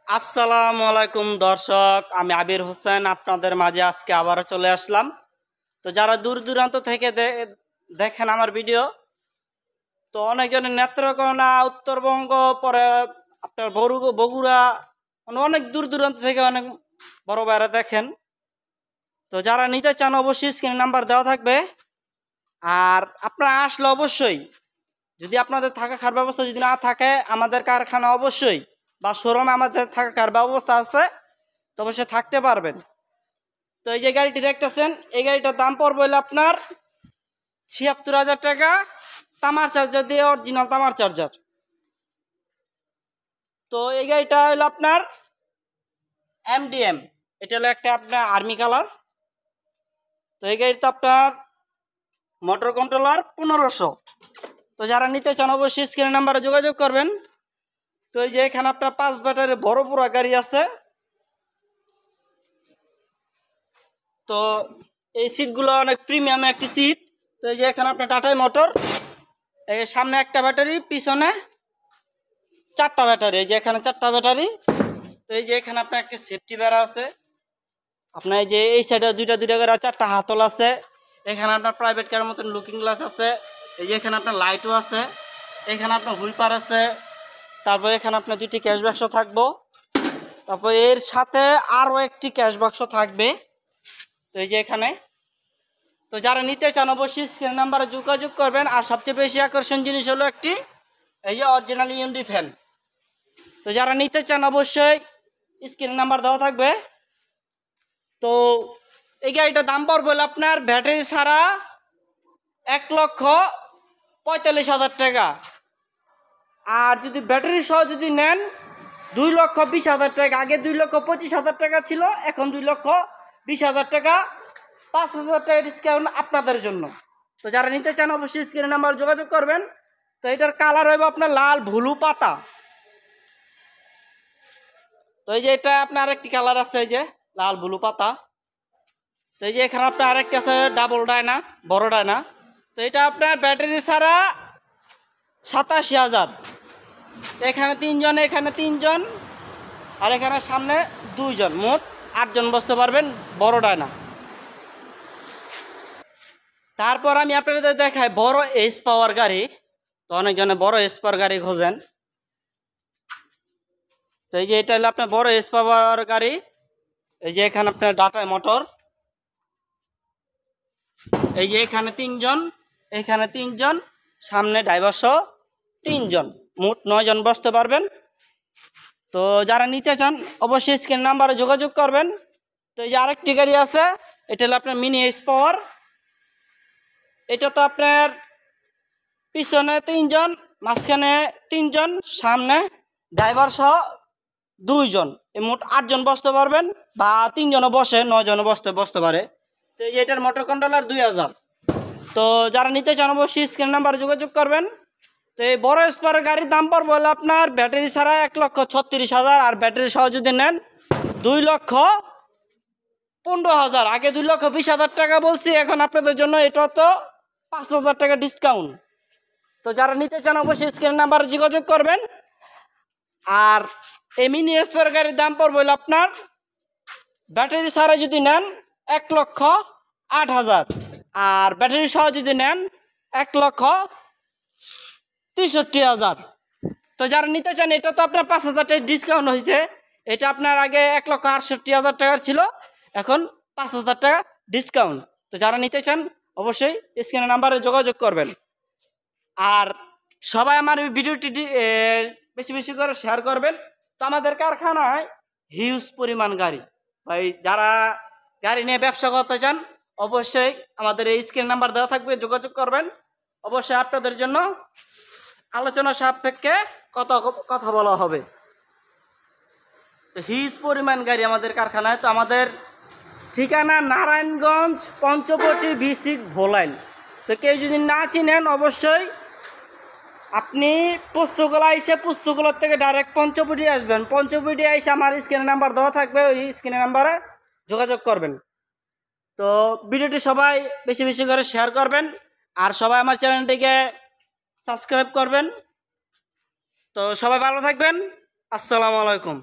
আসসালামু আলাইকুম দর্শক, আমি আবির হোসেন আপনাদের মাঝে আজকে আবারও চলে আসলাম। তো যারা দূর দূরান্ত থেকে দেখেন আমার ভিডিও, তো অনেকজনের নেত্রকোনা, উত্তরবঙ্গ, পরে আপনার বগুড়া, মানে অনেক দূর দূরান্ত থেকে অনেক বড় ভাইরা দেখেন। তো যারা নিতে চান অবশ্যই স্ক্রিনে নাম্বার দেওয়া থাকবে। আর আপনারা আসলে অবশ্যই, যদি আপনাদের থাকা খাওয়ার ব্যবস্থা যদি না থাকে, আমাদের কারখানা অবশ্যই বা শোরুমে আমাদের থাকা খাওয়ার ব্যবস্থা আছে, তো অবশ্যই থাকতে পারবেন। তো এই যে গাড়িটি দেখতেছেন, এই গাড়িটার দাম পড়বে হলো আপনার ৭৬,০০০ টাকা, তামার চার্জার দিয়ে, অরিজিনাল তামার চার্জার। তো এই গাড়িটা হলো আপনার MDM, এটা হলো একটা আপনার আর্মি কালার। তো এই গাড়িতে আপনার মোটর কন্ট্রোলার ১৫০০। তো যারা নিতে চান অবশ্যই স্ক্রিনের নাম্বারে যোগাযোগ করবেন। তো এই যে এখানে আপনার ৫ ব্যাটারি বড় পুরা গাড়ি আছে। তো এই সিটগুলো অনেক প্রিমিয়াম একটি সিট। তো এই যে এখানে আপনার টাটাই মোটর, এই সামনে একটা ব্যাটারি, পিছনে 4টা ব্যাটারি, এই যে এখানে 4টা ব্যাটারি। তো এই যে এখানে আপনার একটা সেফটি বেড়া আছে। আপনার এই যে এই সাইডে দুইটা করে 4টা হাতল আছে। এখানে আপনার প্রাইভেট কারের মতন লুকিং গ্লাস আছে। এই যে এখানে আপনার লাইটও আছে। এখানে আপনার হুইপার আছে। তারপর এখানে আপনার 2টি ক্যাশ বাক্স থাকবো। তারপর এর সাথে আরও একটি ক্যাশ বাক্স থাকবে। তো এই যে এখানে, তো যারা নিতে চান অবশ্যই স্ক্রিন নাম্বারে যোগাযোগ করবেন। আর সবচেয়ে বেশি আকর্ষণ জিনিস হলো একটি এই যে অরিজিনাল ইউএনডি ফ্যান। তো যারা নিতে চান অবশ্যই স্ক্রিন নাম্বার দেওয়া থাকবে। তো এই গাড়িটার দাম পড়বে আপনার ব্যাটারি ছাড়া ১,৪৫,০০০ টাকা। আর যদি ব্যাটারি সহ যদি নেন 2,20,০০০ টাকা। আগে 2,25,০০০ টাকা ছিল, এখন 2,20,০০০ টাকা, 5,০০০ টাকা ডিসকাউন্ট আপনাদের জন্য। তো যারা নিতে চান অবশ্যই স্ক্রিনের নাম্বার যোগাযোগ করবেন। তো এটার কালার হইব আপনার লাল ভুলু পাতা। তো এই যে এটা আপনার আরেকটি কালার আছে, এই যে লাল ব্লু পাতা। তো এই যে এখানে আপনার আরেকটি আছে ডাবল ডায়না, বড় ডায়না। তো এটা আপনার ব্যাটারি ছাড়া ৮৭,০০০। এখানে 3 জন, এখানে 3 জন, আর এখানে সামনে 2 জন, মোট 8 জন বসতে পারবেন, বড় ডায়না। তারপর আমি আপনাদের দেখাই বড় এস পাওয়ার গাড়ি। তো অনেকজনে বড় এস পাওয়ার গাড়ি খোঁজেন। তো এই যে এটা হলো আপনার বড় এস পাওয়ার গাড়ি। এই যে এখানে আপনার টাটা মোটর। এই যে এখানে 3 জন, এখানে 3 জন, সামনে ড্রাইভার সহ 3 জন, মোট 9 জন বসতে পারবেন। তো যারা নিতে চান অবশ্যই স্ক্রিন নাম্বারে যোগাযোগ করবেন। তো এই যে আরেকটি গাড়ি আছে, এটা হলো আপনার মিনি এস পাওয়ার। এটা তো আপনার পিছনে 3 জন, মাঝখানে 3 জন, সামনে ড্রাইভার সহ 2 জন, এই মোট 8 জন বসতে পারবেন। বা 3 জনও বসে, 9 জনও বসতে পারে। তো এই যে এটার মোটর কন্ট্রোলার 2000। তো যারা নিতে চান অবশ্যই স্ক্রিন নাম্বারে যোগাযোগ করবেন। তো এই বড় স্পারের গাড়ির দাম পড়বে হলো আপনার ব্যাটারি ছাড়া ১,৩৬,০০০। আর ব্যাটারি সহ যদি নেন 2,15,০০০। আগে 2,20,০০০ টাকা বলছি, এখন আপনাদের জন্য এটা তো 5,০০০ টাকা ডিসকাউন্ট। তো যারা নিতে চান অবশ্যই স্ক্রিন নাম্বারে যোগাযোগ করবেন। আর এই মিনি স্পার গাড়ির দাম পড়বে হলো আপনার ব্যাটারি ছাড়া যদি নেন 1,08,০০০। আর ব্যাটারি সহ যদি নেন 1,63,০০০। তো যারা নিতে চান, এটা তো আপনার 5,০০০ টাকা ডিসকাউন্ট হয়েছে। এটা আপনার আগে 1,68,০০০ টাকার ছিল, এখন 5,০০০ টাকা ডিসকাউন্ট। তো যারা নিতে চান অবশ্যই স্ক্রিনের নাম্বারে যোগাযোগ করবেন। আর সবাই আমার ভিডিওটি বেশি বেশি করে শেয়ার করবেন। তো আমাদের কারখানায় হিউজ পরিমাণ গাড়ি, ভাই যারা গাড়ি নিয়ে ব্যবসা করতে চান অবশ্যই আমাদের এই স্ক্রিন নাম্বার দেওয়া থাকবে, যোগাযোগ করবেন। অবশ্যই আপনাদের জন্য আলোচনা সাপেক্ষে কথা বলা হবে। তো হিউজ পরিমাণ গাড়ি আমাদের কারখানায়। তো আমাদের ঠিকানা নারায়ণগঞ্জ, পঞ্চবটি, B6 ভোলাইল। তো কেউ যদি না চিনেন অবশ্যই আপনি পুস্তকগুলোর থেকে ডাইরেক্ট পঞ্চবটি আসবেন। পঞ্চবটি এসে আমার স্ক্রিনের নাম্বার দেওয়া থাকবে, ওই স্ক্রিনের নাম্বারে যোগাযোগ করবেন। তো ভিডিওটি সবাই বেশি বেশি করে শেয়ার করবেন। আর সবাই আমার চ্যানেলটিকে সাবস্ক্রাইব করবেন। তো সবাই ভালো থাকবেন। আসসালামু আলাইকুম।